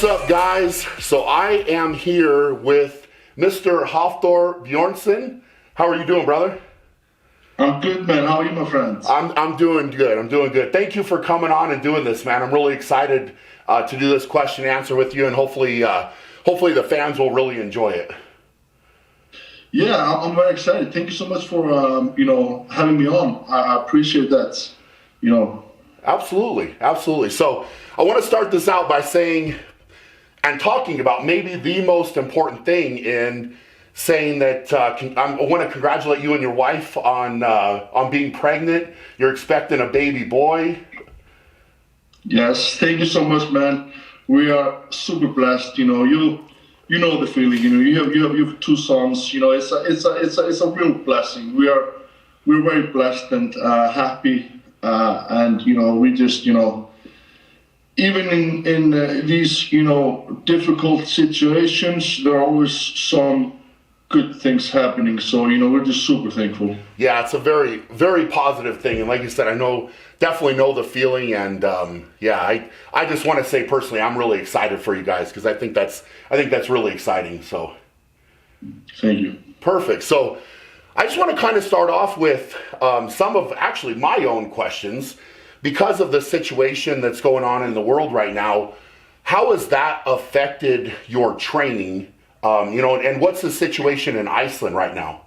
What's up, guys? So I am here with Mr. Hafthor Bjornsson. How are you doing, brother? I'm good, man. How are you, my friends? I'm doing good. I'm doing good. Thank you for coming on and doing this, man. I'm really excited to do this question and answer with you, and hopefully the fans will really enjoy it. Yeah, I'm very excited. Thank you so much for having me on. I appreciate that. Absolutely. So I want to start this out by saying and talking about maybe the most important thing in saying that I want to congratulate you and your wife on being pregnant. You're expecting a baby boy. Yes, thank you so much, man. We are super blessed. You know the feeling. You have two sons. It's a real blessing. We're very blessed and happy. And we just even in these difficult situations, there are always some good things happening. So we're just super thankful. Yeah, it's a very, very positive thing, and like you said, definitely know the feeling. And I just want to say personally, I'm really excited for you guys because I think that's really exciting. So thank you. Perfect. So I just want to kind of start off with some of actually my own questions because of the situation that's going on in the world right now. How has that affected your training? And what's the situation in Iceland right now?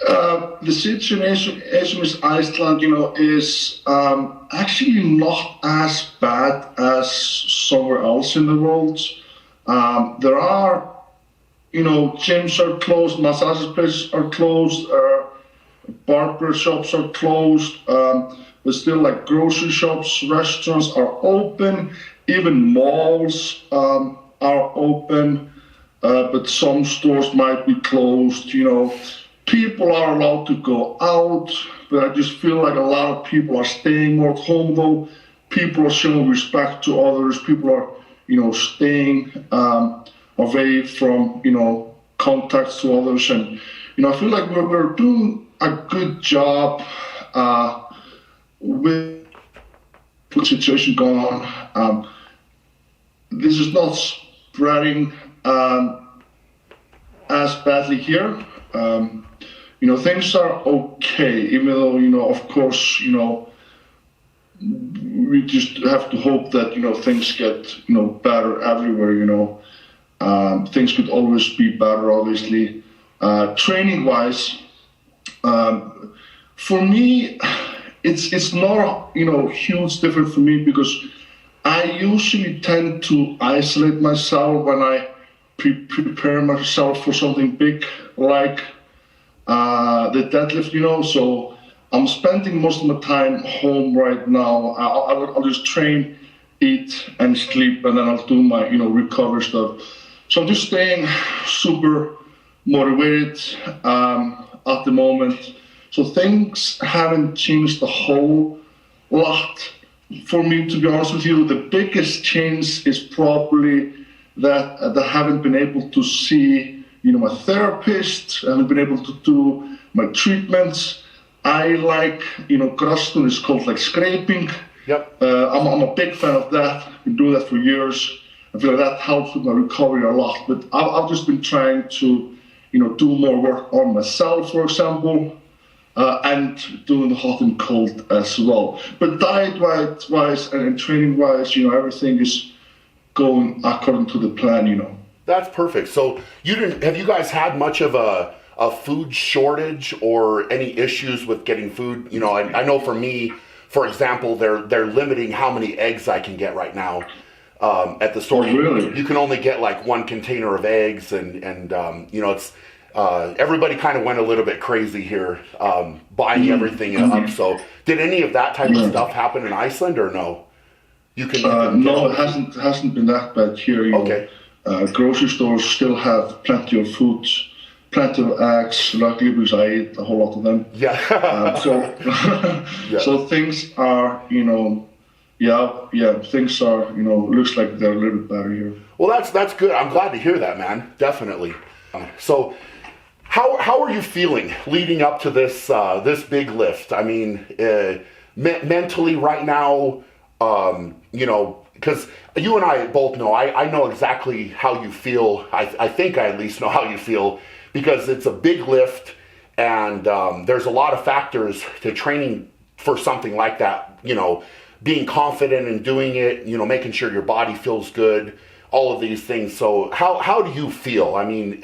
The situation in Iceland, is actually not as bad as somewhere else in the world. There are gyms are closed, massage places are closed, barber shops are closed, but still like grocery shops, restaurants are open, even malls are open, but some stores might be closed. People are allowed to go out, but I just feel like a lot of people are staying more at home though. People are showing respect to others. People are, staying away from contacts to others, and I feel like we're doing a good job with the situation going on. This is not spreading as badly here. Things are okay, even though of course we just have to hope that things get better everywhere. Things could always be better, obviously. Training wise, for me, it's not huge difference for me because I usually tend to isolate myself when I prepare myself for something big like the deadlift. So I'm spending most of my time home right now. I'll just train, eat, and sleep, and then I'll do my recovery stuff. So I'm just staying super motivated at the moment. So things haven't changed a whole lot for me, to be honest with you. The biggest change is probably that I haven't been able to see my therapist. I haven't been able to do my treatments. I like Graston is called like scraping. Yep. I'm a big fan of that. I've been doing that for years. I feel like that helps with my recovery a lot. But I've just been trying to do more work on myself, for example, and doing the hot and cold as well. But diet-wise and training-wise, everything is going according to the plan. That's perfect. So have you guys had much of a food shortage or any issues with getting food? I know for me, for example, they're limiting how many eggs I can get right now at the store. Oh, really? You can only get like one container of eggs, and it's everybody kind of went a little bit crazy here buying everything up. So did any of that type of stuff happen in Iceland or no? No, it hasn't been that bad here. Okay. Grocery stores still have plenty of food, plenty of eggs, luckily because I eat a whole lot of them. Yeah. So things are, things are, looks like they're a little bit better here. Well, that's good. I'm glad to hear that, man. Definitely. So how are you feeling leading up to this big lift? I mean, mentally right now, because you and I both know, I know exactly how you feel. I think I at least know how you feel, because it's a big lift, and there's a lot of factors to training for something like that. You know, being confident in doing it, you know, making sure your body feels good, all of these things. So how do you feel? I mean,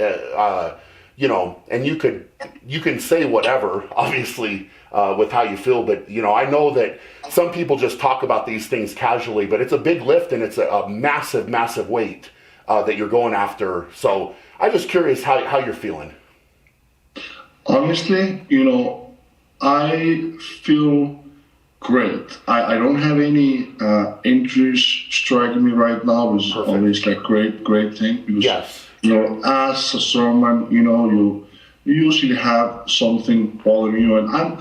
you know, and you can say whatever, obviously, with how you feel, but you know, I know that some people just talk about these things casually, but it's a big lift and it's a massive, massive weight that you're going after. So I'm just curious how you're feeling. Honestly, you know, I feel great. I don't have any injuries striking me right now, which is always like great thing. Because, yes. You know, as a strongman, you know, you usually have something bothering you, and I'm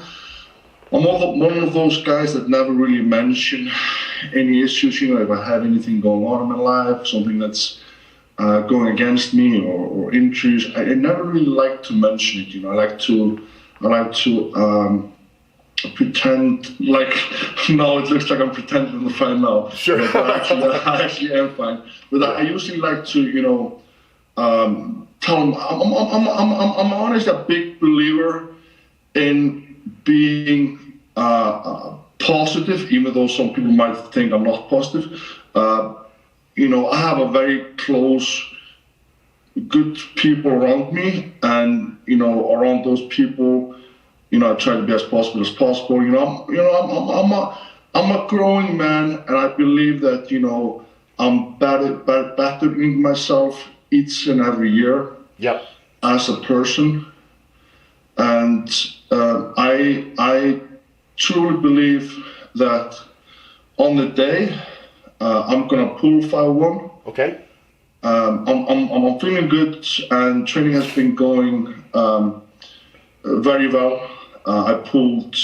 one of those guys that never really mention any issues. You know, if I have anything going on in my life, something that's going against me or injuries, I never really like to mention it. You know, I like to pretend like now it looks like I'm pretending to fine now. Sure. But I actually am fine. But I usually like to, you know, tell them I'm honestly a big believer in being positive, even though some people might think I'm not positive. You know, I have a very close, good people around me, and you know, around those people, you know, I try to be as positive as possible. I'm a growing man, and I believe that, you know, I'm bettering myself each and every year. Yep. As a person, and I truly believe that on the day I'm gonna pull 5-1. Okay. I'm feeling good, and training has been going very well. I pulled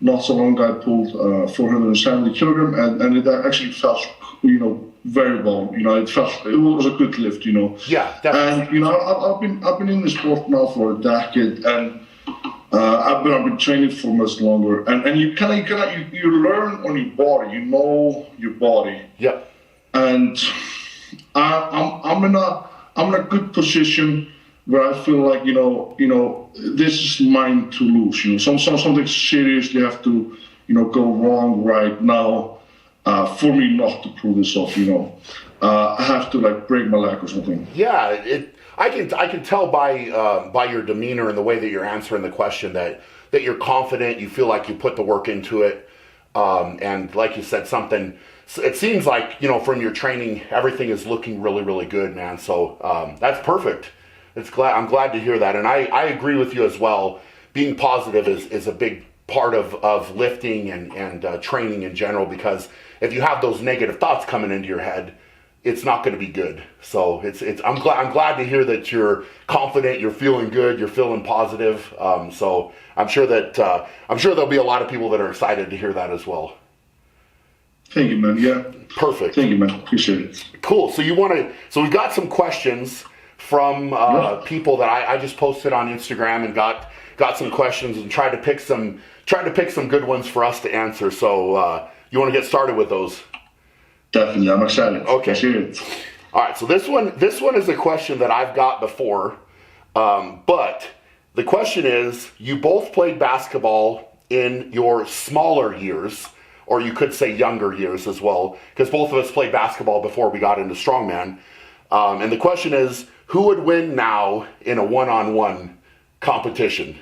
not so long ago. I pulled 470 kilogram, and it actually felt, you know, very well. You know, it was a good lift. You know. Yeah, definitely. And you know, I've been in the sport now for a decade, and I've been training for much longer. And you learn on your body. You know your body. Yeah. And I'm in a good position where I feel like, you know, this is mine to lose. You know, something seriously have to, you know, go wrong right now for me not to pull this off. You know, I have to like break my leg or something. Yeah, I can tell by your demeanor and the way that you're answering the question that you're confident. You feel like you put the work into it, and like you said, something. It seems like, you know, from your training, everything is looking really, really good, man. So that's perfect. I'm glad to hear that, and I agree with you as well. Being positive is a big part of lifting and training in general, because if you have those negative thoughts coming into your head, it's not going to be good. So I'm glad to hear that you're confident, you're feeling good, you're feeling positive. So I'm sure there'll be a lot of people that are excited to hear that as well. Thank you, man. Yeah. Perfect. Thank you, man. Appreciate it. Cool. So we've got some questions from people that I just posted on Instagram, and got some questions and tried to pick some good ones for us to answer. So you want to get started with those? Definitely, I'm excited. Okay. All right. So this one is a question that I've got before, but the question is: you both played basketball in your smaller years, or you could say younger years as well, because both of us played basketball before we got into strongman. And the question is, who would win now in a one-on-one competition?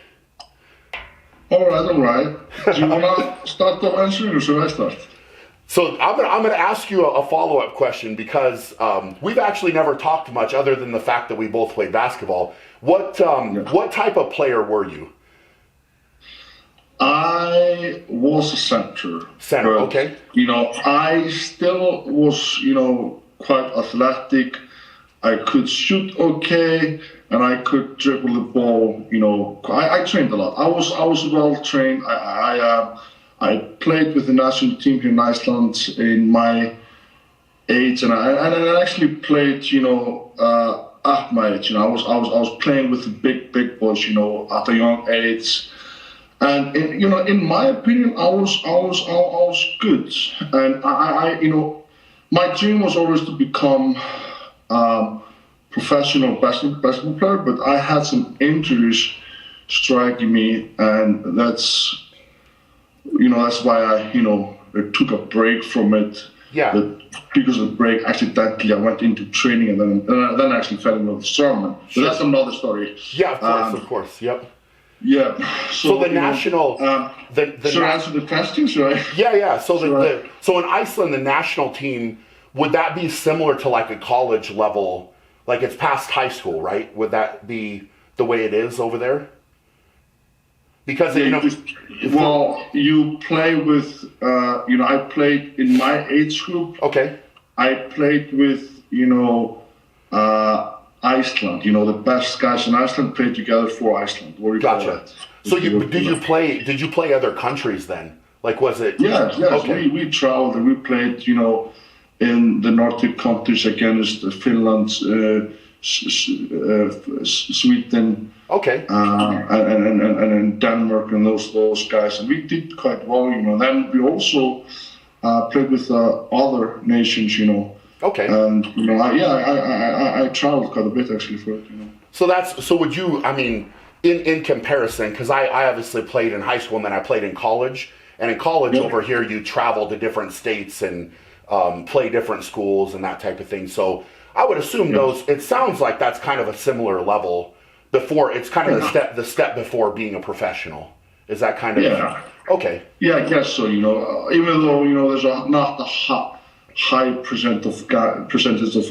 All right. Do you want to start the answering, or should I start? So I'm gonna ask you a follow-up question, because we've actually never talked much other than the fact that we both played basketball. What type of player were you? I was a center. Center, okay. You know, I still was, you know, quite athletic. I could shoot okay, and I could dribble the ball. You know, I trained a lot. I was well trained. I played with the national team here in Iceland in my age, and I actually played, you know, at my age. You know, I was playing with the big boys, you know, at a young age. And you know, in my opinion, I was good, and I you know, My dream was always to become professional basketball player, but I had some injuries striking me, and that's why I took a break from it. Yeah. But because of the break, accidentally I went into training, and then I actually fell in love with strongman. But that's another story. Yeah, of course. Yep. Yeah. So the national. Should I answer the question? Should I? Yeah. So so in Iceland, the national team, would that be similar to like a college level? Like it's past high school, right? Would that be the way it is over there? Because you play with. I played in my age group. Okay. I played with Iceland. The best guys in Iceland played together for Iceland. Gotcha. So did you play other countries then? Like was it? Yes. Okay. We traveled and we played. In the Nordic countries against Finland, Sweden. Okay. And in Denmark and those guys, and we did quite well. Then we also played with other nations. Okay. And I traveled quite a bit actually for it. So would you? I mean, in comparison, because I obviously played in high school and then I played in college, and in college over here you travel to different states and play different schools and that type of thing. So I would assume it sounds like that's kind of a similar level before. It's kind of the step before being a professional. Is that kind of okay? Yeah, I guess so. Even though there's not a high percentage of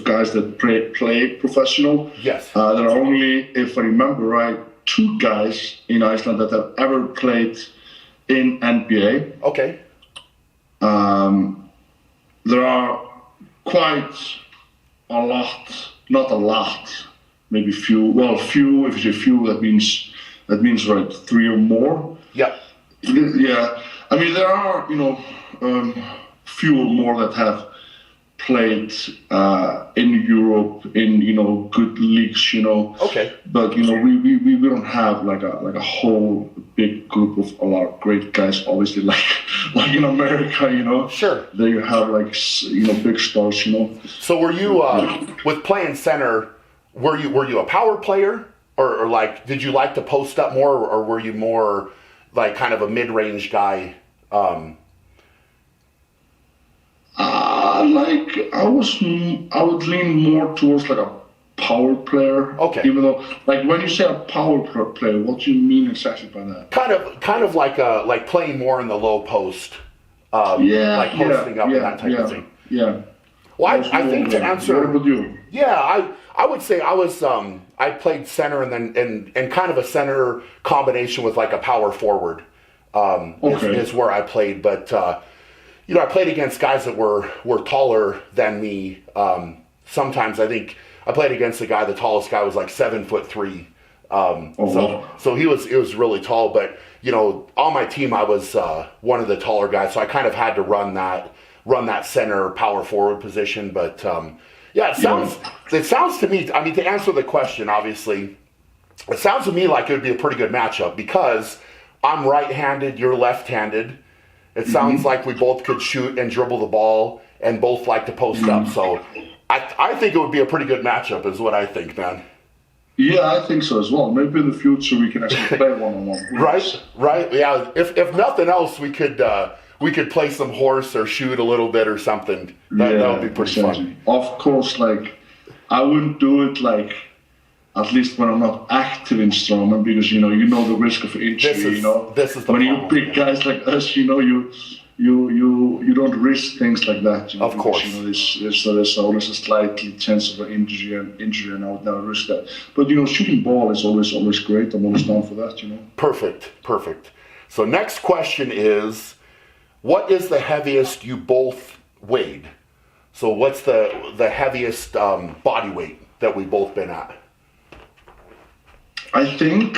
guys that play professional. Yes. There are only, if I remember right, 2 guys in Iceland that have ever played in NBA. Okay. There are quite a lot, not a lot, maybe few. Well, few. If you say few, that means right 3 or more. Yeah. Yeah. I mean, there are few or more that have played in Europe in good leagues. Okay. But we don't have like a whole big group of a lot of great guys. Obviously, like in America, Sure. There you have like big stars. So were you with playing center? Were you a power player, or like did you like to post up more, or were you more like kind of a mid-range guy? I would lean more towards like a power player. Okay. Even though, like when you say a power player, what do you mean exactly by that? Kind of like playing more in the low post. Like posting up and that type of thing. Yeah. Well, I think to answer. What about you? Yeah, I would say I was I played center and then and kind of a center combination with like a power forward. Is where I played, but I played against guys that were taller than me. Sometimes I think I played against a guy. The tallest guy was like 7'3". So he was really tall. But on my team I was one of the taller guys, so I kind of had to run that center power forward position. But it sounds to me. I mean, to answer the question, obviously, it sounds to me like it would be a pretty good matchup because I'm right-handed, you're left-handed. It sounds like we both could shoot and dribble the ball and both like to post up. So I think it would be a pretty good matchup is what I think, man. Yeah, I think so as well. Maybe in the future we can actually play one-on-one. Right. Yeah. If nothing else, we could play some horse or shoot a little bit or something. That would be pretty fun. Of course, like I wouldn't do it like at least when I'm not active in strongman because you know the risk of injury. This is the when you big guys like us, you don't risk things like that. Of course. There's always a slightly chance of an injury, and I would never risk that. But shooting ball is always great. I'm always down for that. Perfect. So next question is, what is the heaviest you both weighed? So what's the heaviest body weight that we've both been at? I think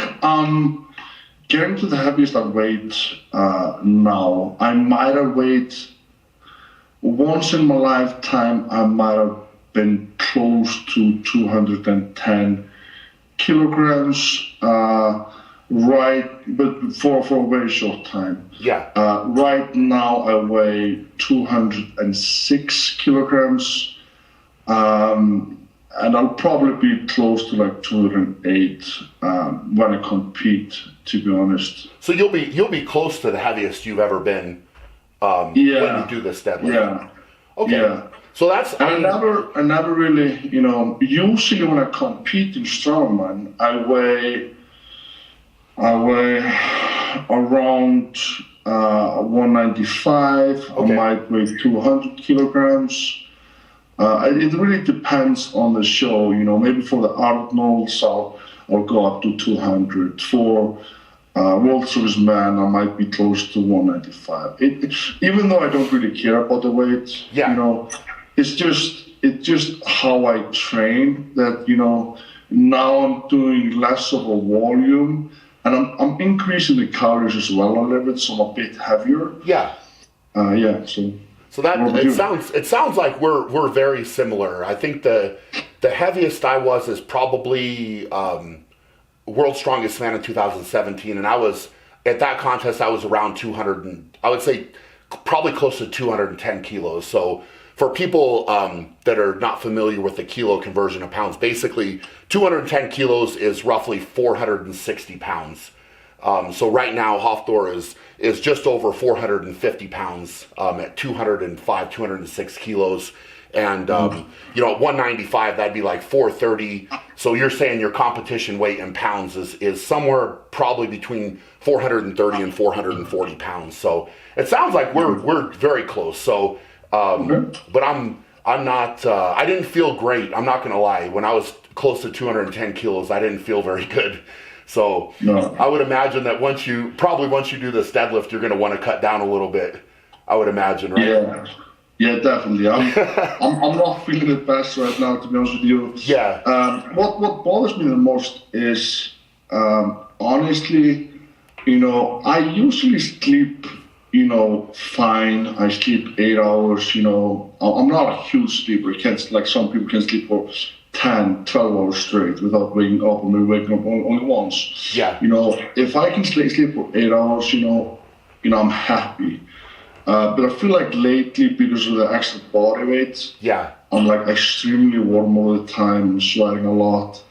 getting to the heaviest I've weighed now, I might have weighed once in my lifetime. I might have been close to 210 kilograms. right, but for a very short time. Yeah. Right now I weigh 206 kilograms, and I'll probably be close to like 208 when I compete, to be honest. So you'll be close to the heaviest you've ever been when you do this deadlift. Yeah. Okay. Yeah. So that's. And I never really, usually when I compete in strongman, I weigh around 195. Okay. I might weigh 200 kilograms. It really depends on the show. Maybe for the Arnold's, I'll go up to 200. For World Series Man, I might be close to 195. Even though I don't really care about the weight, it's just how I train. That now I'm doing less of a volume, and I'm increasing the calories as well a little bit, so I'm a bit heavier. Yeah. So that it sounds like we're very similar. I think the heaviest I was is probably World's Strongest Man in 2017, and I was at that contest. I was around 200, and I would say probably close to 210 kilos. So for people that are not familiar with the kilo conversion of pounds, basically 210 kilos is roughly 460 pounds. So right now, Hafthor is just over 450 pounds at 205, 206 kilos. And, at 195, that'd be like 430. So you're saying your competition weight in pounds is somewhere probably between 430 and 440 pounds. So it sounds like we're very close. So, but I'm not, I didn't feel great. I'm not going to lie. When I was close to 210 kilos, I didn't feel very good. So I would imagine that once you do this deadlift, you're going to want to cut down a little bit. I would imagine, right? Yeah, definitely. I'm not feeling the best right now, to be honest with you. Yeah. What bothers me the most is, honestly, I usually sleep, fine. I sleep 8 hours. I'm not a huge sleeper. Like some people can sleep for 10, 12 hours straight without waking up, or maybe waking up only once. Yeah. If I can sleep for 8 hours, I'm happy. But I feel like lately, because of the extra body weight, I'm like extremely warm all the time, I'm sweating a lot.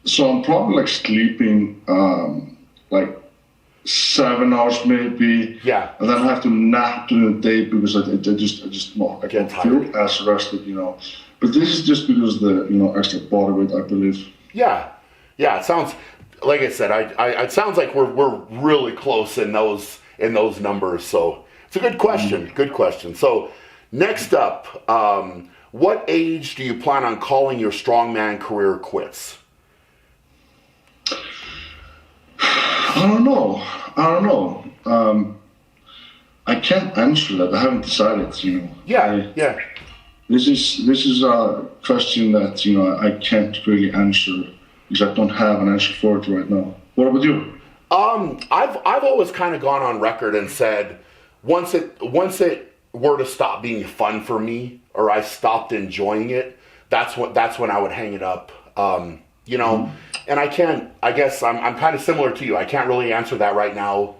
So I'm probably like sleeping like 7 hours maybe. Yeah. And then I have to nap during the day because I don't feel as rested, But this is just because of the extra body weight, I believe. Yeah. It sounds like I said. It sounds like we're really close in those numbers. So it's a good question. Good question. So next up, what age do you plan on calling your strongman career quits? I don't know. I can't answer that. I haven't decided. Yeah. This is a question that I can't really answer because I don't have an answer for it right now. What about you? I've always kind of gone on record and said once it were to stop being fun for me, or I stopped enjoying it, that's when I would hang it up. And I guess I'm kind of similar to you. I can't really answer that right now.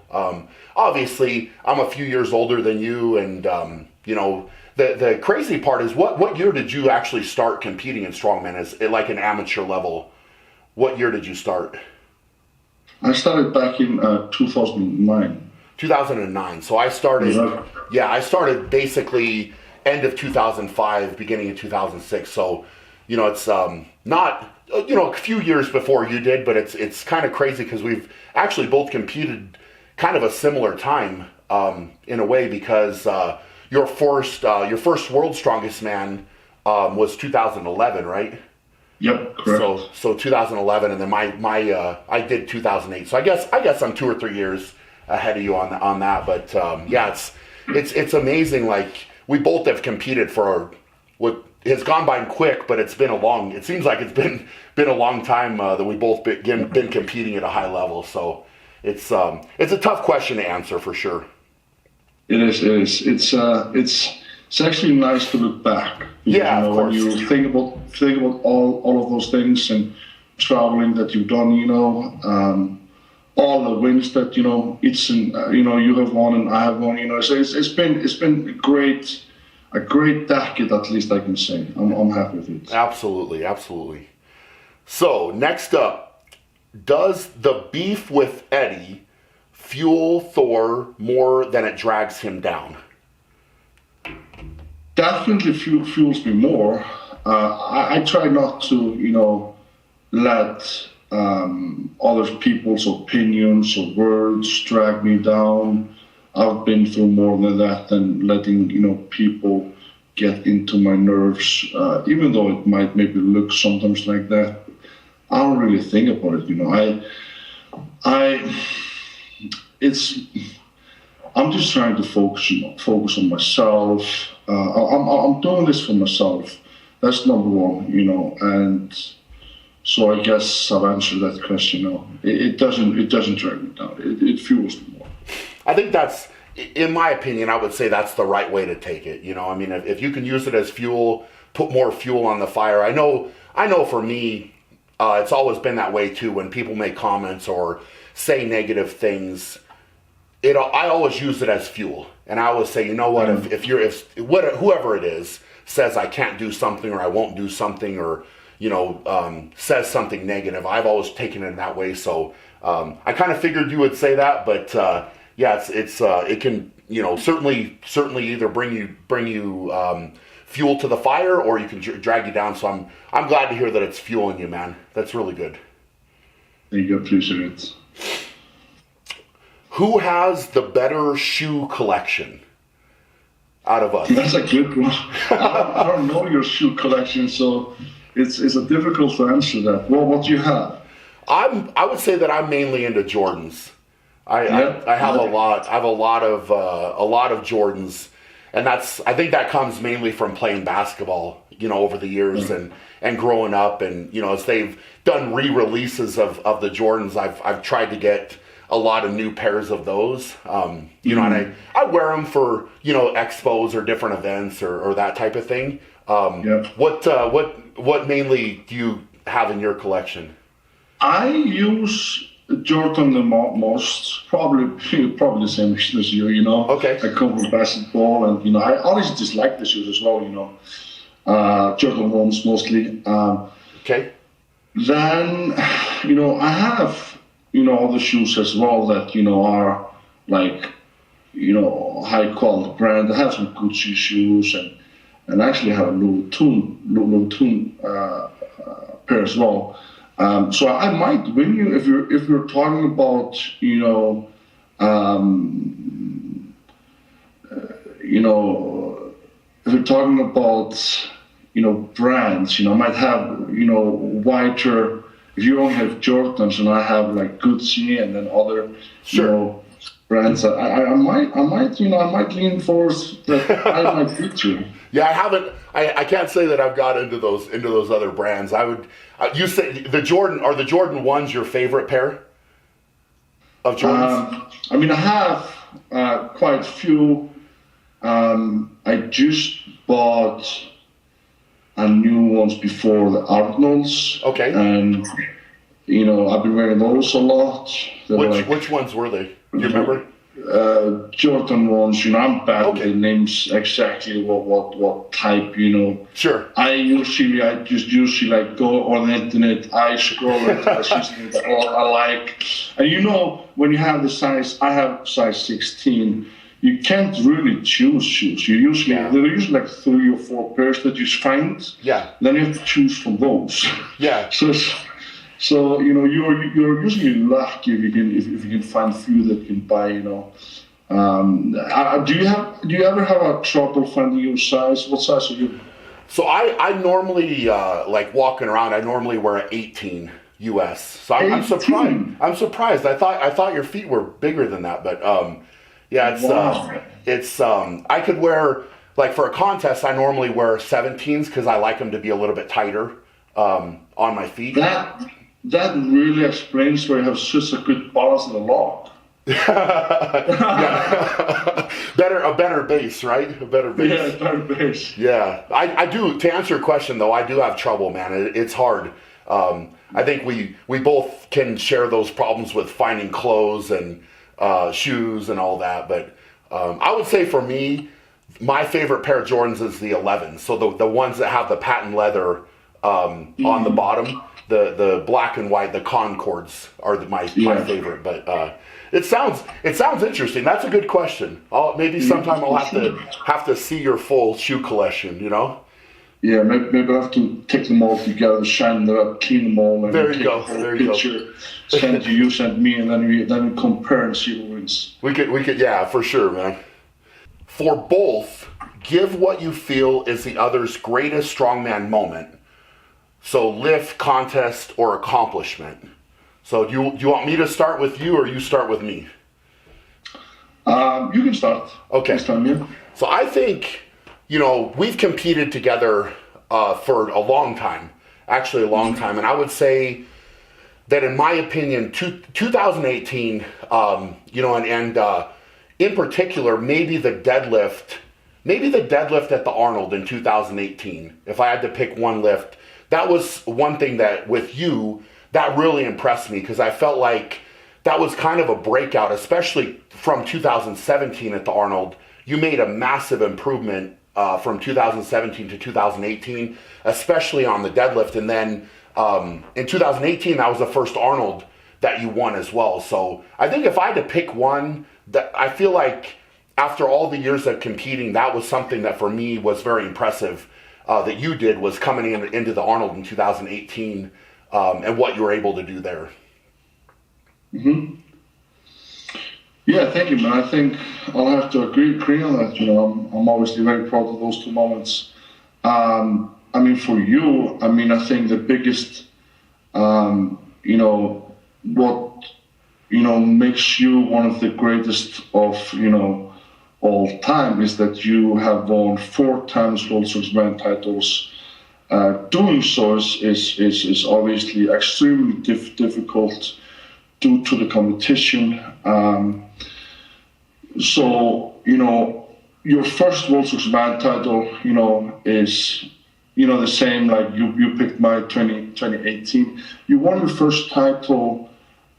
Obviously I'm a few years older than you, and the crazy part is what year did you actually start competing in strongman as like an amateur level? What year did you start? I started back in 2009. 2009. So I started basically end of 2005, beginning of 2006. So, it's not a few years before you did, but it's kind of crazy because we've actually both competed kind of a similar time in a way, because your first World's Strongest Man was 2011, right? Yep, correct. So 2011, and then my I did 2008. So I guess I'm 2 or 3 years ahead of you on that. But it's amazing. Like, we both have competed for what has gone by quick, but it seems like it's been a long time that we both been competing at a high level. So it's a tough question to answer for sure. It is. It's actually nice to look back. Of course. When you think about all of those things and traveling that you've done, all the wins that you have won and I have won. So it's been a great decade, at least I can say. I'm happy with it. Absolutely, absolutely. So next up, does the beef with Eddie fuel Thor more than it drags him down? Definitely fuels me more. I try not to, let other people's opinions or words drag me down. I've been through more than that, than letting people get into my nerves, even though it might maybe look sometimes like that. I don't really think about it. I'm just trying to focus on myself. I'm doing this for myself. That's number one, and so I guess I've answered that question. It doesn't drag me down. It fuels me more. I think that's, in my opinion, I would say that's the right way to take it. If you can use it as fuel, put more fuel on the fire. I know for me, it's always been that way too. When people make comments or say negative things, I always use it as fuel, and I always say, if whoever it is says I can't do something or I won't do something or says something negative, I've always taken it in that way. So I kind of figured you would say that, but it can certainly either bring you fuel to the fire or you can drag you down. So I'm glad to hear that it's fueling you, man. That's really good. Thank you, appreciate it. Who has the better shoe collection out of us? That's a good one. I don't know your shoe collection, so it's a difficult to answer that. Well, what do you have? I would say that I'm mainly into Jordans. I have a lot. I have a lot of Jordans, and I think that comes mainly from playing basketball, over the years and growing up, and as they've done re-releases of the Jordans, I've tried to get a lot of new pairs of those, and I wear them for expos or different events or that type of thing. What mainly do you have in your collection? I use Jordan the most, probably the same as you. Okay. I come from basketball, and I honestly just like the shoes as well. Jordan 1s mostly. Okay. Then I have other shoes as well that are like high quality brand. I have some Gucci shoes and actually have a Louis Vuitton pair as well. So I might win you if you're talking about if you're talking about brands. I might have whiter. If you only have Jordans and I have like Gucci and then other brands, I might lean forward that I might beat you. Yeah, I haven't. I can't say that I've got into those other brands. I would. You say the Jordan Jordan 1s your favorite pair of Jordans? I have quite a few. I just bought a new ones before the Arnold's. Okay. And I've been wearing those a lot. Which ones were they? Do you remember? Jordan ones. I'm bad with the names exactly what type. Sure. I just usually like go on the internet. I scroll and I see something that I like. And when you have the size, I have size 16. You can't really choose shoes. There are usually like 3 or 4 pairs that you find. Yeah. Then you have to choose from those. Yeah. So you're usually lucky if you can find a few that you can buy. Do you ever have a trouble finding your size? What size are you? So I normally like walking around. I normally wear an 18 US. So I'm surprised. I'm surprised. I thought your feet were bigger than that, but it's I could wear, like, for a contest I normally wear 17s because I like them to be a little bit tighter on my feet. That really explains why you have such a good balance in the log. A better base, right? A better base. Yeah, better base. Yeah, I do. To answer your question though, I do have trouble, man. It's hard. I think we both can share those problems with finding clothes and shoes and all that. But I would say for me, my favorite pair of Jordans is the 11s. So the ones that have the patent leather on the bottom, the black and white, the Concords are my favorite. But it sounds interesting. That's a good question. Maybe sometime I'll have to see your full shoe collection. You know. Yeah, maybe I have to take them all together, shine them up, clean them all, and there take you go. a whole picture, send you send me, and then we compare and see who wins. We could, yeah, for sure, man. For both, give what you feel is the other's greatest strongman moment. So lift, contest, or accomplishment. So do you want me to start with you, or you start with me? You can start. Okay. This time, yeah. So I think, we've competed together for a long time, actually a long time. And I would say that in my opinion, 2018, in particular, maybe the deadlift at the Arnold in 2018, if I had to pick one lift, that was one thing that with you, that really impressed me because I felt like that was kind of a breakout, especially from 2017 at the Arnold. You made a massive improvement from 2017 to 2018, especially on the deadlift. And then in 2018, that was the first Arnold that you won as well. So I think if I had to pick one, that I feel like after all the years of competing, that was something that for me was very impressive that you did, was coming into the Arnold in 2018 and what you were able to do there. Mm-hmm. Yeah, thank you, man. I think I'll have to agree on that. I'm obviously very proud of those two moments. For you, I think the biggest, what, makes you one of the greatest of, all time is that you have won 4 times World Strongman titles. Doing so is obviously extremely difficult due to the competition. Your first World Strongman title, is, the same like you picked my 2018. You won your first title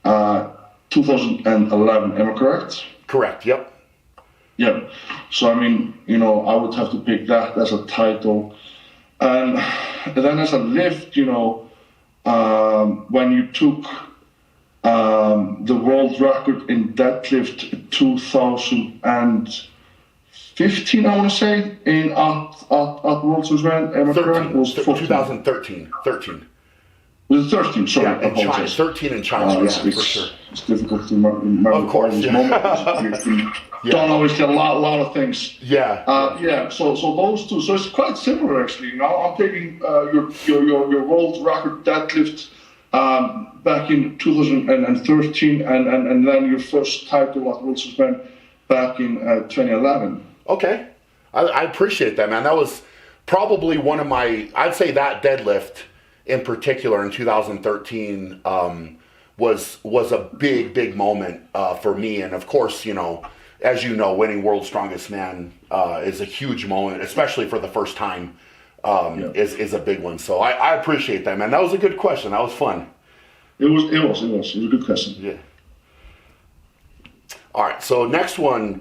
2011, am I correct? Correct, yep. Yeah. So, I would have to pick that as a title. And then as a lift, when you took the world record in deadlift 2015, I want to say, at World Strongman, am I correct? Was 2013. 13. Was it 13? Sorry, yeah, in China. 13 in China, for sure. It's difficult to remember. Of course, those moments. Done obviously a lot of things. Yeah. So those two. So it's quite similar actually. Now I'm taking your world record deadlift back in 2013, and then your first title at World Strongman back in 2011. Okay, I appreciate that, man. That was probably one of my. I'd say that deadlift in particular in 2013 was a big moment for me, and of course, as you know, winning World's Strongest Man is a huge moment, especially for the first time. Is a big one. So I appreciate that, man. That was a good question. That was fun. It was a good question. Yeah. All right. So next one,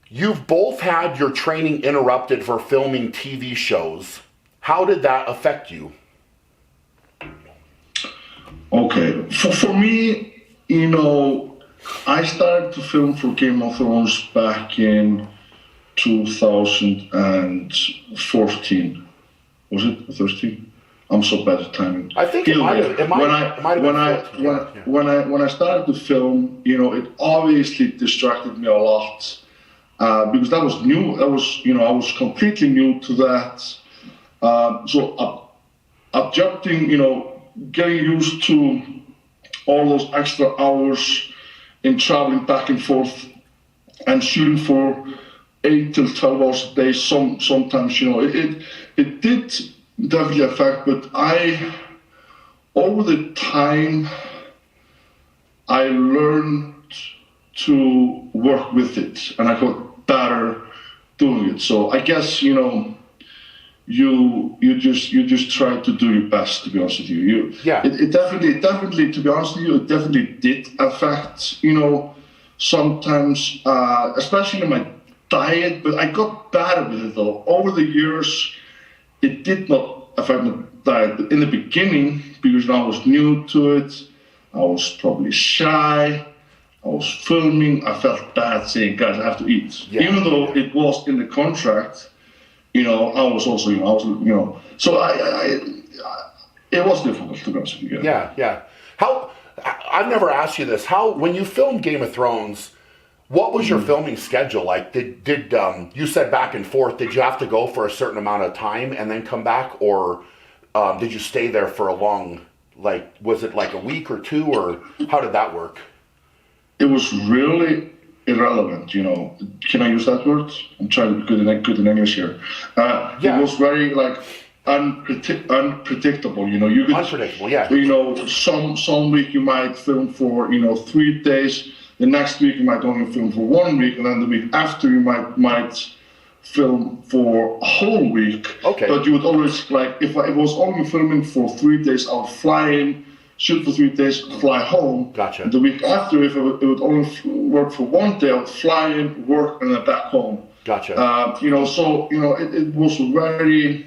you've both had your training interrupted for filming TV shows. How did that affect you? Okay. For me, I started to film for Game of Thrones back in 2014. Was it 13? I'm so bad at timing. I think it might have been 14. When I started to film, it obviously distracted me a lot because that was new. I was completely new to that. So adjusting, getting used to all those extra hours in traveling back and forth and shooting for 8 till 12 hours a day. Sometimes, it did definitely affect, but over the time, I learned to work with it, and I got better doing it. So I guess, you just try to do your best, to be honest with you. It definitely, to be honest with you, it definitely did affect, sometimes, especially in my diet, but I got better with it though. Over the years, it did not affect my diet. But in the beginning, because I was new to it, I was probably shy, I was filming, I felt bad saying, guys, I have to eat. Yeah. Even though it was in the contract, I was also, so it was difficult, to be honest with you. Yeah. I've never asked you this. When you filmed Game of Thrones, what was your filming schedule like? Did you said back and forth, did you have to go for a certain amount of time and then come back? Or did you stay there for a long, was it like a week or two, or how did that work? It was really irrelevant, Can I use that word? I'm trying to be good in English here. It was very unpredictable, You could, unpredictable, yeah. Some week you might film for 3 days. The next week you might only film for 1 week, and then the week after you might film for a whole week. Okay. But you would always if I was only filming for 3 days, I would fly in, shoot for 3 days, fly home. Gotcha. And the week after, if it would only work for 1 day, I would fly in, work, and then back home. Gotcha. It was very,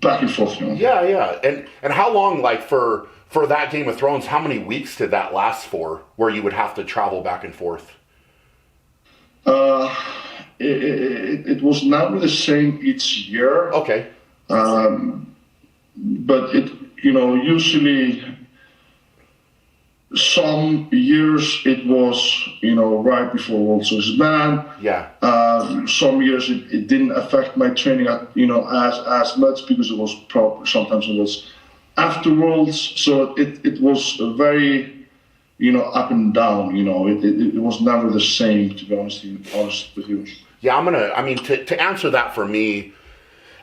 back and forth. Yeah. And how long, for that Game of Thrones, how many weeks did that last for, where you would have to travel back and forth? It was not really the same each year. Okay. But usually some years it was, right before World Series Man. Yeah. Some years it didn't affect my training, as much, because it was sometimes it was after Worlds. So it was a very, up and down. It was never the same, to be honest with you. Yeah, to answer that for me,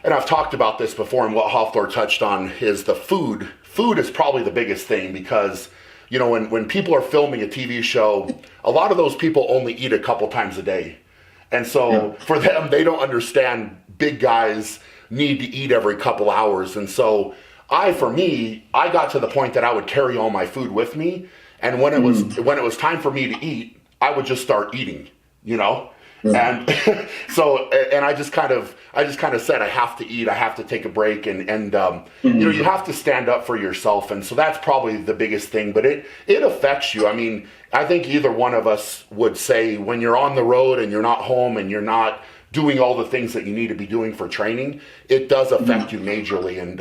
and I've talked about this before, and what Hafthor touched on is the food. Food is probably the biggest thing, because, when people are filming a TV show, a lot of those people only eat a couple times a day. And so for them, they don't understand big guys need to eat every couple hours. And so I got to the point that I would carry all my food with me. And when it was time for me to eat, I would just start eating, And so, and I just kind of said, I have to eat, I have to take a break, and you have to stand up for yourself. And so that's probably the biggest thing, but it affects you. I think either one of us would say, when you're on the road and you're not home and you're not doing all the things that you need to be doing for training, it does affect you majorly. And,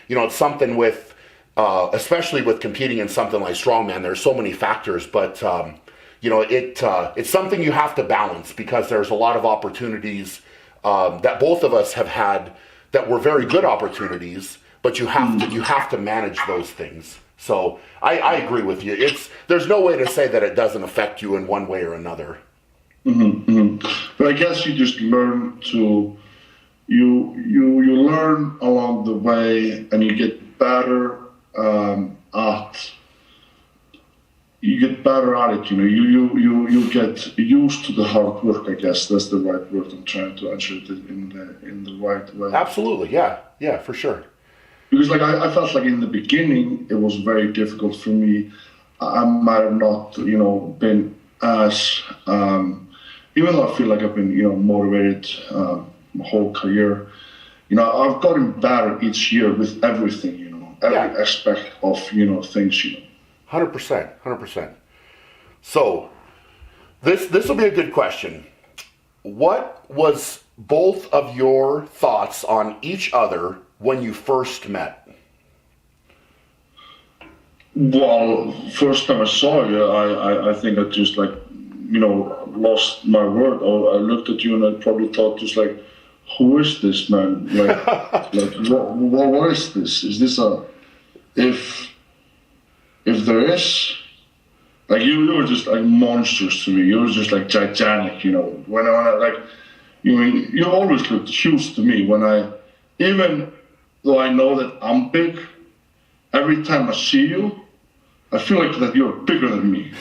it's something with, especially with competing in something like strongman, there's so many factors, but, it's something you have to balance, because there's a lot of opportunities that both of us have had that were very good opportunities, but you have to manage those things. So I agree with you. There's no way to say that it doesn't affect you in one way or another. But I guess you just learn to you learn along the way, and you get better at. You get better at it, you get used to the hard work, I guess. That's the right word. I'm trying to answer it in the right way. Absolutely, yeah, for sure. Because I felt like in the beginning, it was very difficult for me. I might have not, been as, even though I feel like I've been, motivated my whole career, I've gotten better each year with everything, every aspect of, things, 100%. So, this will be a good question. What was both of your thoughts on each other when you first met? Well, first time I saw you, I think I just lost my word. I looked at you and I probably thought just who is this man? What is this? Is this if there is, you were just monstrous to me. You were just gigantic, When I you always looked huge to me. Even though I know that I'm big, every time I see you, I feel like that you're bigger than me.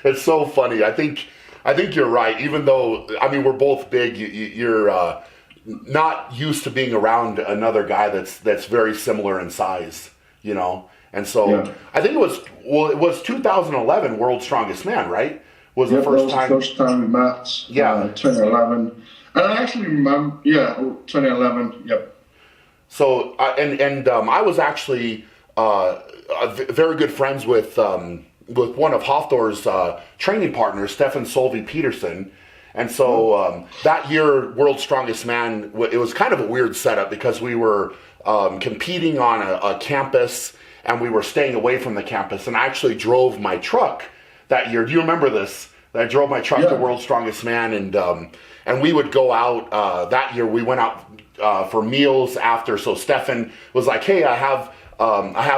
It's so funny. I think I think you're right. Even though, I mean, we're both big, you're not used to being around another guy that's very similar in size, you know? And so I think it was 2011 World's Strongest Man, right? Was the first time? The first time we met. 2011. And I actually remember, 2011, yep. So, I was actually very good friends with one of Hafthor's training partners, Stefan Solvi Peterson. And so that year, World's Strongest Man, it was kind of a weird setup because we were competing on a campus and we were staying away from the campus. And I actually drove my truck that year. Do you remember this? I drove my truck to World's Strongest Man, and we would go out. That year, we went out for meals after. So Stefan was like, "Hey, I have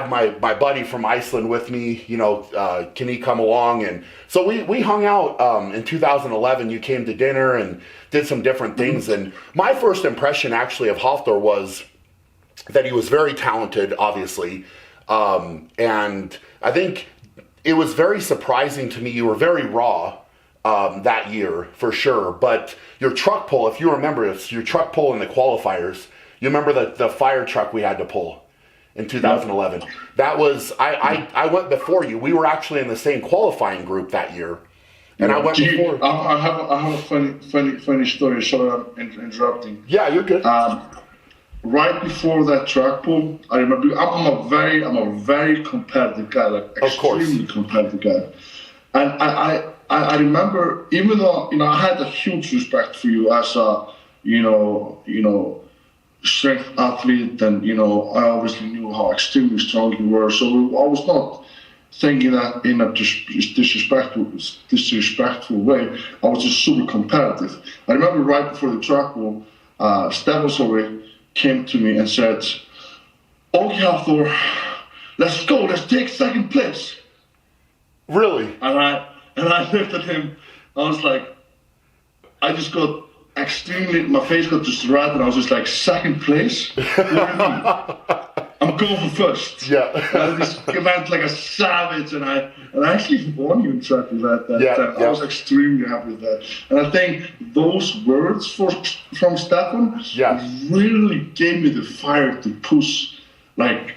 my buddy from Iceland with me. You know, can he come along?" And so we hung out in 2011. You came to dinner and did some different things. And my first impression actually of Hafthor was that he was very talented, obviously. And I think it was very surprising to me. You were very raw that year, for sure. But your truck pull, if you remember, it's your truck pull in the qualifiers. You remember the fire truck we had to pull in 2011. That was, I went before you. We were actually in the same qualifying group that year. And I went before. I have a funny story. Sorry, I'm interrupting. Yeah, you're good. Right before that track pull, I remember I'm a very competitive guy, like extremely competitive guy. And I remember, even though I had a huge respect for you as a strength athlete, and I obviously knew how extremely strong you were. So I was not thinking that in a disrespectful way. I was just super competitive. I remember right before the track pull, Stefan Solvi came to me and said, "Okay, Hafthor, let's go. Let's take second place." Really? And I looked at him. I was like, I just got my face got just red, and I was just like, "Second place? What do you mean? I'm going for first." Yeah. I just went like a savage, and I actually won you in track with that time. I was extremely happy with that. And I think those words from Stefan really gave me the fire to push, like,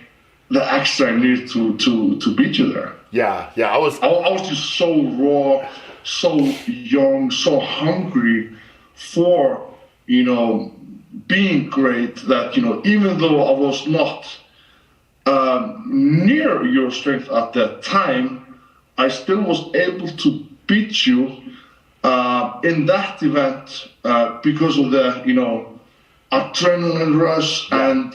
the extra I needed to beat you there. Yeah. I was just so raw, so young, so hungry for, being great, that, even though I was not near your strength at that time, I still was able to beat you in that event because of the, adrenaline rush and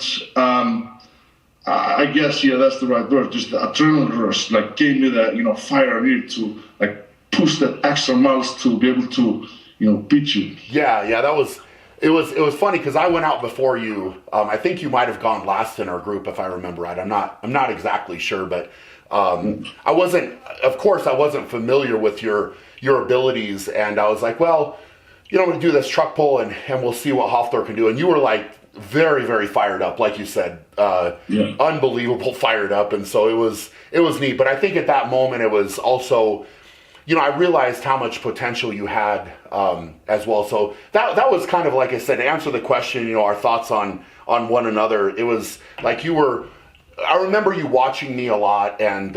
I guess, that's the right word, just the adrenaline rush, like, gave me the, fire I needed to, like, push that extra miles to be able to, beat you. Yeah, it was funny because I went out before you. I think you might have gone last in our group, if I remember right. I'm not exactly sure, but I wasn't familiar with your abilities, and I was like, well, I'm going to do this truck pull and we'll see what Hafthor can do. And you were like very, very fired up, like you said, unbelievable fired up, and so it was neat. But I think at that moment it was also, I realized how much potential you had as well. So that was kind of, like I said, to answer the question, our thoughts on one another. It was like I remember you watching me a lot and,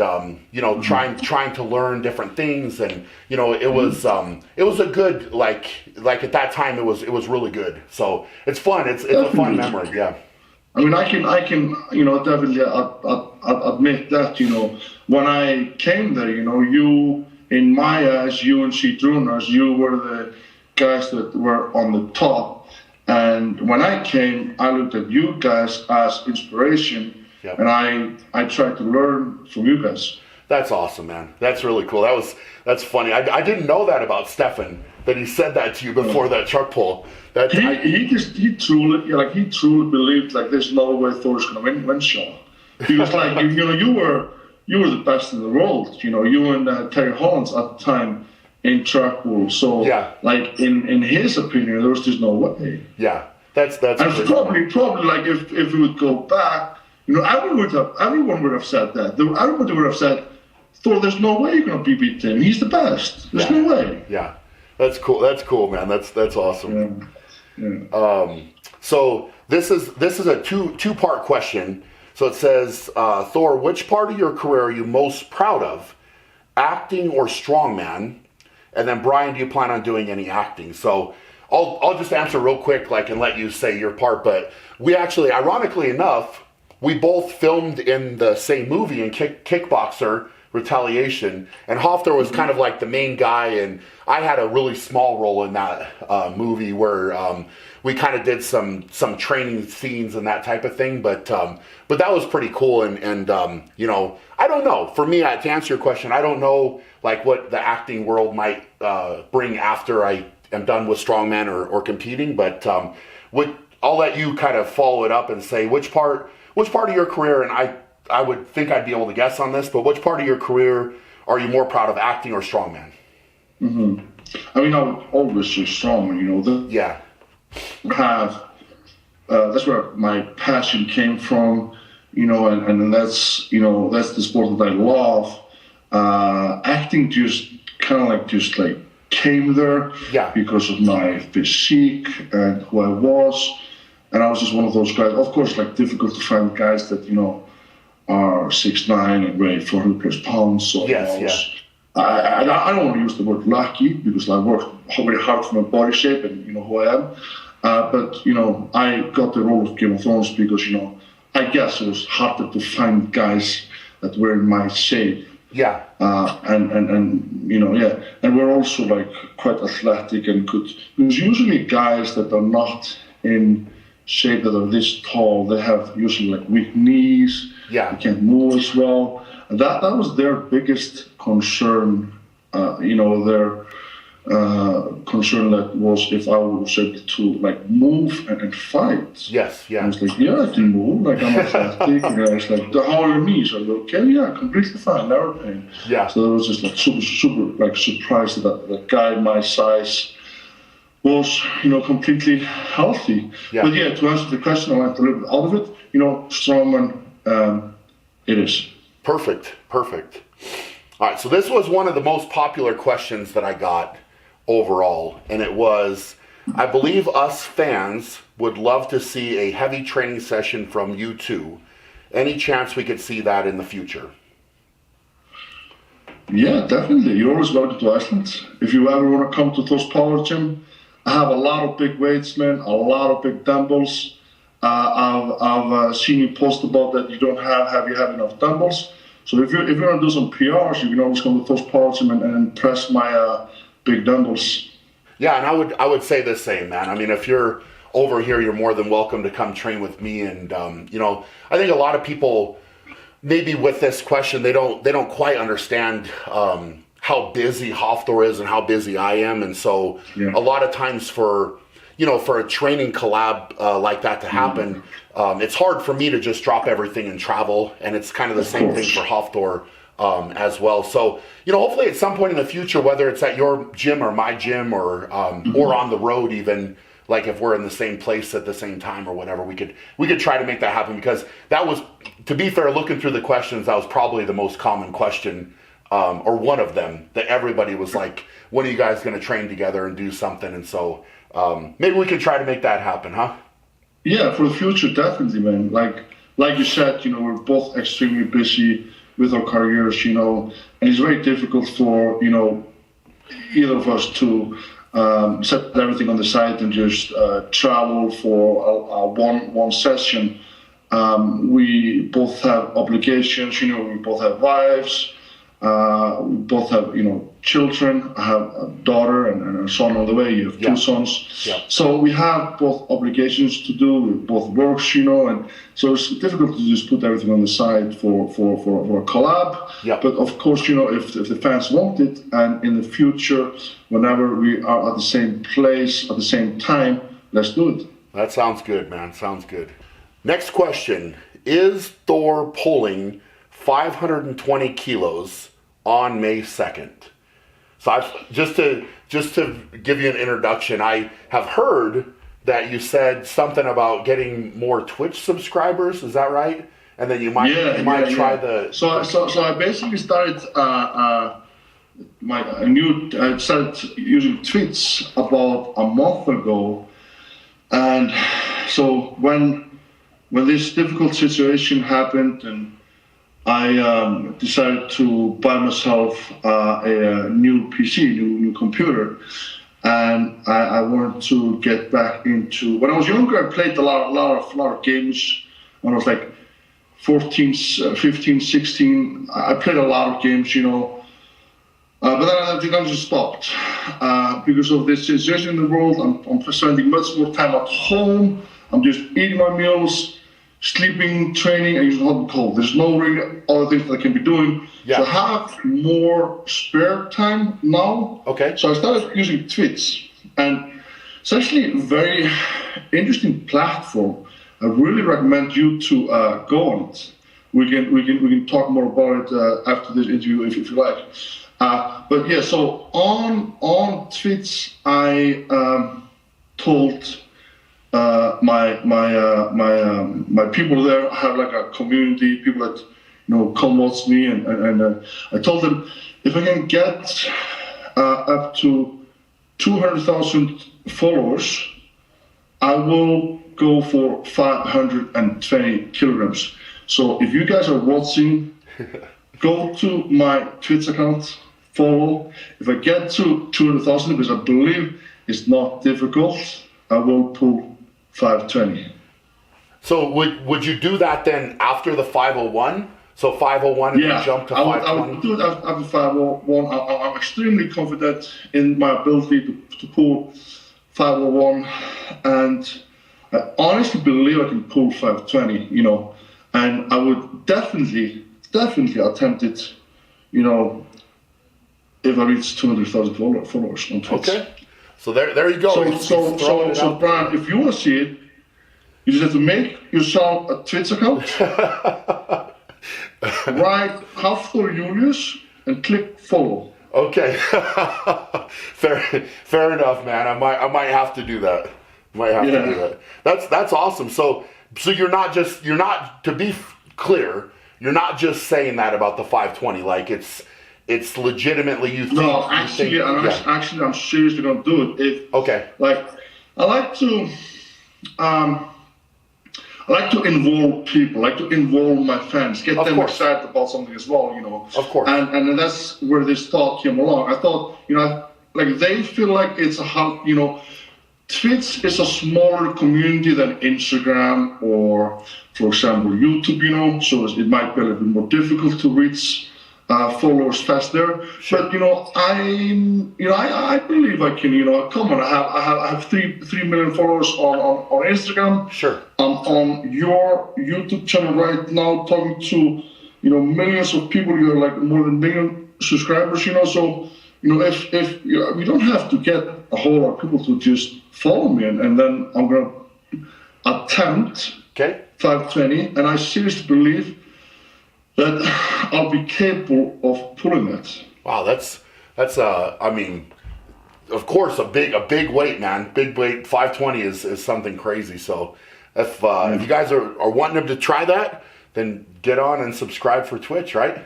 trying to learn different things. And, it was a good, like at that time, it was really good. So it's fun. It's a fun memory. Yeah. I mean, I can, definitely admit that, when I came there, you, in my eyes, you and Sidrunas, you were the guys that were on the top. And when I came, I looked at you guys as inspiration. Yep. And I tried to learn from you guys. That's awesome, man. That's really cool. That's funny. I didn't know that about Stefan, that he said that to you before that truck pull. He truly believed, like, there's no way Thor's gonna win Shaw. He was like, you were the best in the world. You and Terry Hollands at the time in track pull. So like in his opinion, there was just no way. Yeah, that's and probably like if we would go back. Everyone would have said that. Everybody would have said, "Thor, there's no way you're going to beat him. He's the best. There's no way." Yeah. That's cool. That's cool, man. That's awesome. Yeah. So this is a two-part question. So it says, Thor, which part of your career are you most proud of, acting or strongman? And then Brian, do you plan on doing any acting? So I'll just answer real quick, and let you say your part. But we actually, ironically enough, we both filmed in the same movie in Kickboxer Retaliation, and Hafthor was kind of like the main guy, and I had a really small role in that movie where we kind of did some training scenes and that type of thing. But that was pretty cool, and I don't know. For me, to answer your question, I don't know what the acting world might bring after I am done with strongman or competing. But I'll let you kind of follow it up and say which part of your career, and I would think I'd be able to guess on this, but which part of your career are you more proud of, acting or strongman? Mm-hmm. I mean, I would always say strongman. Yeah. That's where my passion came from, and that's the sport that I love. Acting just kind of came there because of my physique and who I was, and I was just one of those guys. Of course, difficult to find guys that are 6'9" and weigh 400 plus pounds. So I don't want to use the word lucky because I worked very hard for my body shape and who I am. But I got the role of Game of Thrones because I guess it was harder to find guys that were in my shape. Yeah. And we're also quite athletic and good. Because usually guys that are not in shape, that are this tall, they have usually weak knees. Yeah. They can't move as well. And that was their biggest concern. Their concern that was if I was able to move and fight. Yes, yeah. I was I can move. I'm athletic. I was how are your knees? I was okay, yeah, completely fine, never pain. Yeah. So I was just super surprised that that guy my size was completely healthy. Yeah. But to answer the question, I went a little bit out of it. Strongman, it is. Perfect. All right, so this was one of the most popular questions that I got overall, and it was, I believe us fans would love to see a heavy training session from you two. Any chance we could see that in the future? Yeah, definitely. You're always welcome to Iceland. If you ever want to come to Thor's Power Gym, I have a lot of big weights, man, a lot of big dumbbells. I've seen you post about that you don't have enough dumbbells. So if you want to do some PRs, you can always come to Thor's Power Gym and press my big dumbbells. Yeah, and I would say the same, man. I mean, if you're over here, you're more than welcome to come train with me. And I think a lot of people, maybe with this question, they don't quite understand how busy Hafthor is and how busy I am. And so a lot of times for a training collab like that to happen, it's hard for me to just drop everything and travel. And it's kind of the same thing for Hafthor as well. So, hopefully at some point in the future, whether it's at your gym or my gym or on the road even, if we're in the same place at the same time or whatever, we could try to make that happen, because that was, to be fair, looking through the questions, that was probably the most common question, or one of them, that everybody was like, when are you guys going to train together and do something? And so maybe we can try to make that happen, huh? Yeah, for the future, definitely, man. Like you said, we're both extremely busy with our careers, and it's very difficult for, either of us to set everything on the side and just travel for one session. We both have obligations, we both have wives, we both have, children. I have a daughter and a son on the way. You have two sons. Yeah. So we have both obligations to do, with both works, and so it's difficult to just put everything on the side for a collab. Yeah. But of course, if the fans want it, and in the future, whenever we are at the same place at the same time, let's do it. That sounds good, man. Sounds good. Next question: is Thor pulling 520 kilos on May 2nd? So just to give you an introduction, I have heard that you said something about getting more Twitch subscribers. Is that right? And then you might try the. So I basically started I started using tweets about a month ago, and so when this difficult situation happened, and I decided to buy myself a new PC, new computer, and I wanted to get back into. When I was younger, I played a lot of games. When I was like 14, 15, 16, I played a lot of games, but then I just stopped because of this situation in the world. I'm spending much more time at home. I'm just eating my meals, sleeping, training, and using hot and cold. There's no really other things that I can be doing. Yeah. So I have more spare time now. Okay. So I started using tweets, and it's actually a very interesting platform. I really recommend you to go on it. We can talk more about it after this interview if you like. But yeah, so on tweets, I told my people there. I have like a community, people that come watch me, and I told them if I can get up to 200,000 followers, I will go for 520 kilograms. So if you guys are watching, go to my Twitch account, follow. If I get to 200,000, because I believe it's not difficult, I will pull 520. So would you do that then after the 501? So 501 and then jump to 520? I would do it after 501. I'm extremely confident in my ability to pull 501, and I honestly believe I can pull 520, and I would definitely attempt it, if I reach 200,000 followers on Twitch. Okay. So there you go. So Brian, if you want to see it, you just have to make yourself a Twitch account, write Hafthor Julius, and click follow. Okay. Fair enough, man. I might have to do that. To do that. That's awesome. So you're not, to be clear, you're not just saying that about the 520. Like it's legitimately you think. No, actually, I'm seriously gonna do it. Okay. Like I like to involve people, I like to involve my fans, get them excited about something as well, Of course. And that's where this thought came along. I thought, like they feel like it's Twitch is a smaller community than Instagram or, for example, YouTube, so it might be a little bit more difficult to reach followers faster. Sure. But I believe I can. Come on, I have 3 million followers on Instagram. Sure. I'm on your YouTube channel right now, talking to millions of people. You're like more than 1 million subscribers. So if we don't have to get a whole lot of people to just follow me, and then I'm gonna attempt 520, and I seriously believe that I'll be capable of pulling it. Wow, that's I mean, of course, a big weight, man. Big weight. 520 is something crazy. So if you guys are wanting them to try that, then get on and subscribe for Twitch, right?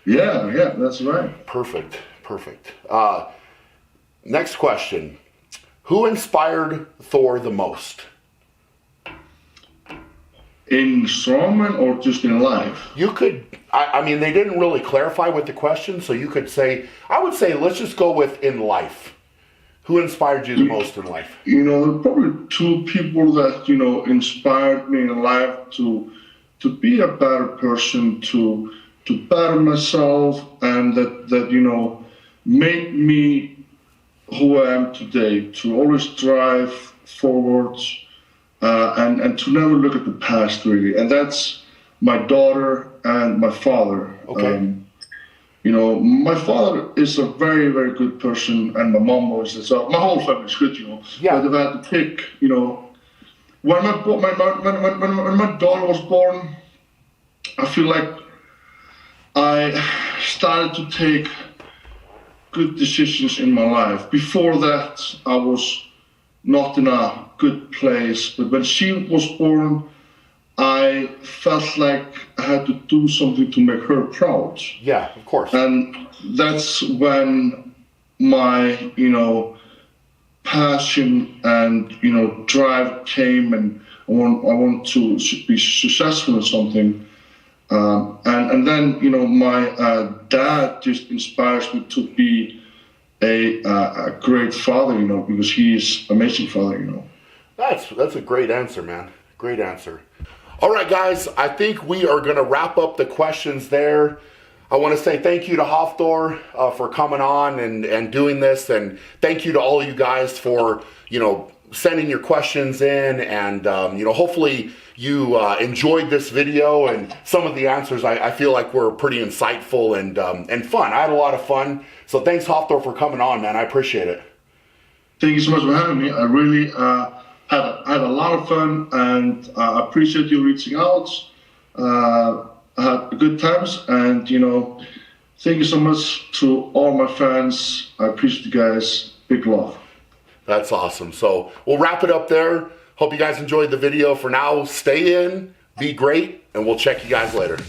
Yeah, that's right. Perfect. Next question. Who inspired Thor the most? In strongman or just in life? You could, I mean, they didn't really clarify with the question, so you could say, I would say, let's just go with in life. Who inspired you the most in life? There are probably 2 people that, inspired me in life to be a better person, to better myself, and that made me who I am today, to always drive forwards, and to never look at the past, really. And that's my daughter and my father. Okay. My father is a very, very good person, and my mom was as well. My whole family is good, Yeah. But if I had to pick, when my daughter was born, I feel like I started to take good decisions in my life. Before that, I was not in a good place, but when she was born, I felt like I had to do something to make her proud. Yeah, of course. And that's when my, passion and, drive came, and I want to be successful in something. And then, my dad just inspires me to be a great father, because he is an amazing father. That's a great answer, man. Great answer. All right, guys, I think we are going to wrap up the questions there. I want to say thank you to Hafthor for coming on and doing this, and thank you to all you guys for, sending your questions in, and, hopefully you enjoyed this video, and some of the answers I feel like were pretty insightful and fun. I had a lot of fun. So thanks, Hafthor, for coming on, man. I appreciate it. Thank you so much for having me. I really had a lot of fun, and I appreciate you reaching out. I had good times, and thank you so much to all my fans. I appreciate you guys. Big love. That's awesome. So we'll wrap it up there. Hope you guys enjoyed the video. For now, stay in, be great, and we'll check you guys later.